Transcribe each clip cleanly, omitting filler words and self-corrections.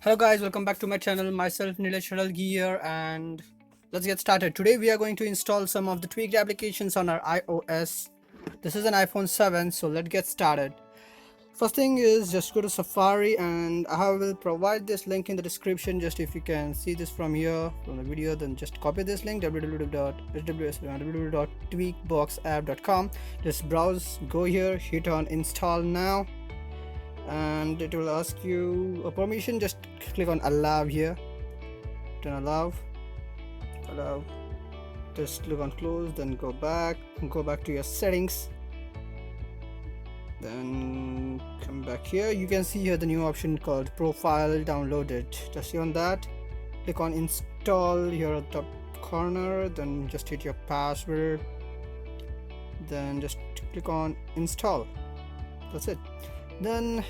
Hello guys, welcome back to my channel. Myself Nilesh here, and let's get started. Today we are going to install some of the tweaked applications on our iOS. This is an iPhone 7, so let's get started. First thing is just go to Safari, and I will provide this link in the description. Just if you can see this from here from the video, then just copy this link www.tweakboxapp.com. Just browse, go here, hit on install now, and it will ask you a permission. Just click on allow here, then allow, just click on close, then go back to your settings, then come back here. You can see here the new option called profile downloaded. Just see on that, click on install here at the top corner, then just hit your password, then just click on install. That's it. Then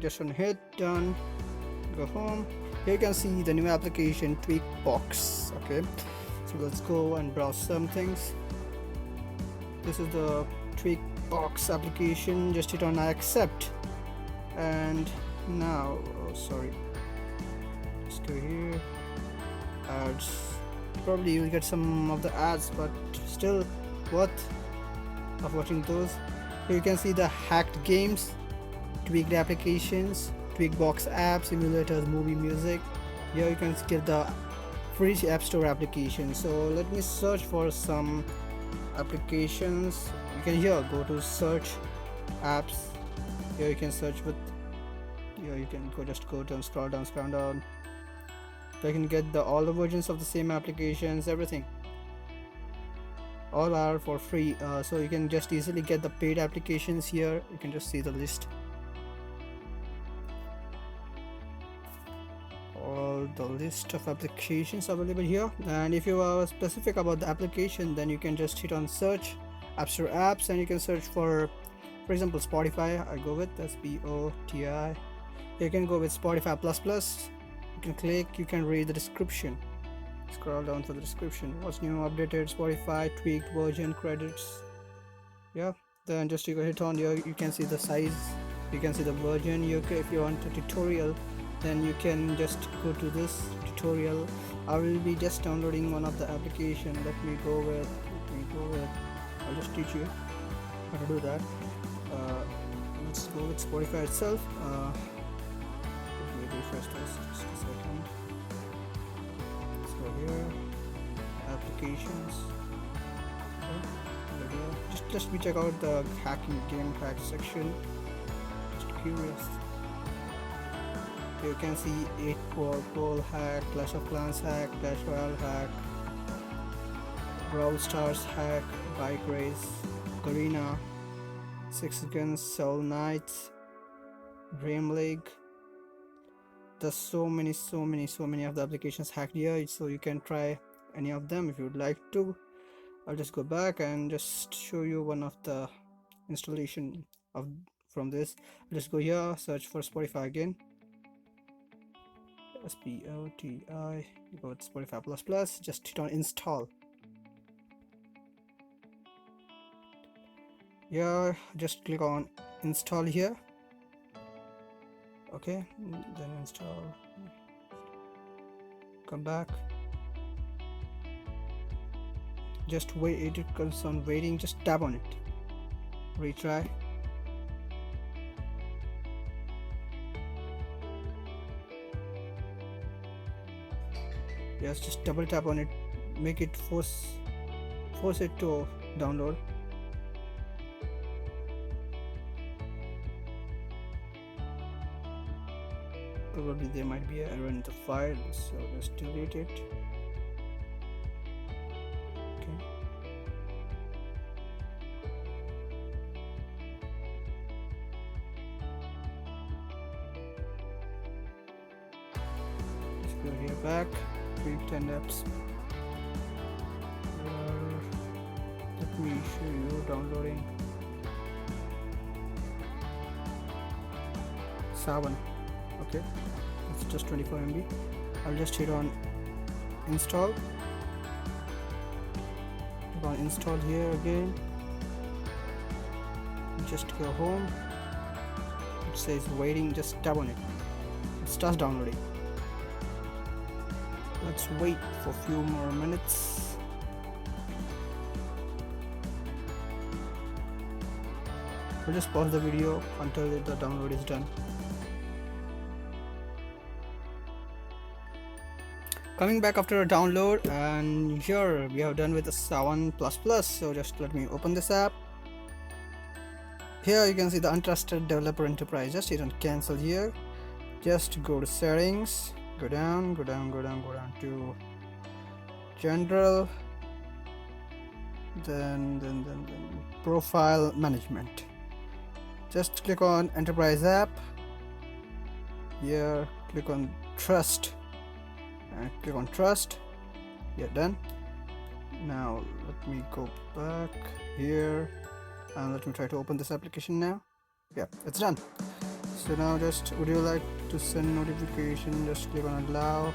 just on hit done, go home. Here you can see the new application Tweakbox. Okay, so let's go and browse some things. This is the Tweakbox application. Just hit on I accept, and now just go here, ads. Probably you'll get some of the ads, but still worth of watching those. Here you can see the hacked games, tweaked applications, Tweakbox apps, simulators, movie, music. Here you can get the free app store application. So let me search for some applications. You can here go to search apps. Here you can search with, here you can go, just go down, scroll down, so you can get all the versions of the same applications. Everything, all are for free, so you can just easily get the paid applications. Here you can just see the list, all the list of applications available here. And if you are specific about the application, then you can just hit on search app store apps, and you can search for example Spotify. I go with SPOTI. You can go with Spotify plus plus. You can click, you can read the description, scroll down to the description. What's new, updated Spotify, tweaked version, credits. Yeah, then just you go hit on here. You can see the size, you can see the version. If you want a tutorial, then you can just go to this tutorial. I will be just downloading one of the application. Let me go with I'll just teach you how to do that. Let's go with Spotify itself. Let me refresh this just a second. Let's go here, applications. Okay, just let me check out the hacking game hack section. Just curious. You can see 8-ball hack, Clash of Clans hack, Clash Royale hack, Brawl Stars hack, Bike Race, Garena, Six Guns, Soul Knights, Dream League. There's so many of the applications hacked here, so you can try any of them if you would like to. I'll just go back and just show you one of the installation of from this. I'll just go here, search for Spotify again. SPOTI, go to Spotify plus plus, just hit on install. Yeah, just click on install here. Okay, then install, come back, just wait, it comes on waiting, just tap on it, retry. Yes, just double tap on it, make it force it to download. Probably there might be an error in the file, so just delete it. Okay, let's go here back, tweaked and apps. Let me show you downloading 7. Okay, it's just 24 MB. I'll just hit on install. Click on install here again. Just go home. It says waiting, just tap on it. It starts downloading. Let's wait for a few more minutes. We'll just pause the video until the download is done. Coming back after a download, and here we have done with the 7++. So just let me open this app. Here you can see the untrusted developer enterprise. Just hit on cancel here. Just go to settings, go down to general, then profile management. Just click on enterprise app. Here click on trust and click on trust. You're done. Now let me go back here and let me try to open this application now. Yeah, it's done. So now just, would you like to send notification? Just click on allow.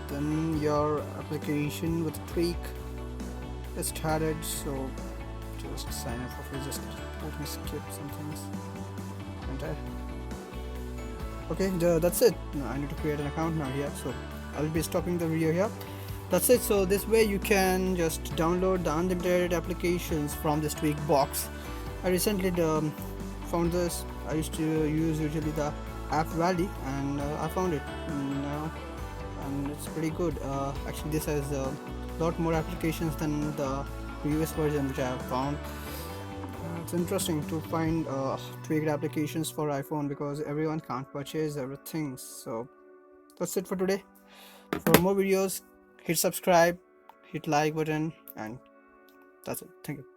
Then your application with tweak is started. So just sign up for free. Just let me skip some things. Enter. Okay, that's it. Now I need to create an account now here. So I'll be stopping the video here. That's it. So this way you can just download the unlimited applications from this tweak box. I recently found this. I used to use usually the app Valley, and I found it now, and it's pretty good. Actually, this has a lot more applications than the previous version which I have found. It's interesting to find tweaked applications for iPhone because everyone can't purchase everything. So that's it for today. For more videos, hit subscribe, hit like button, and that's it. Thank you.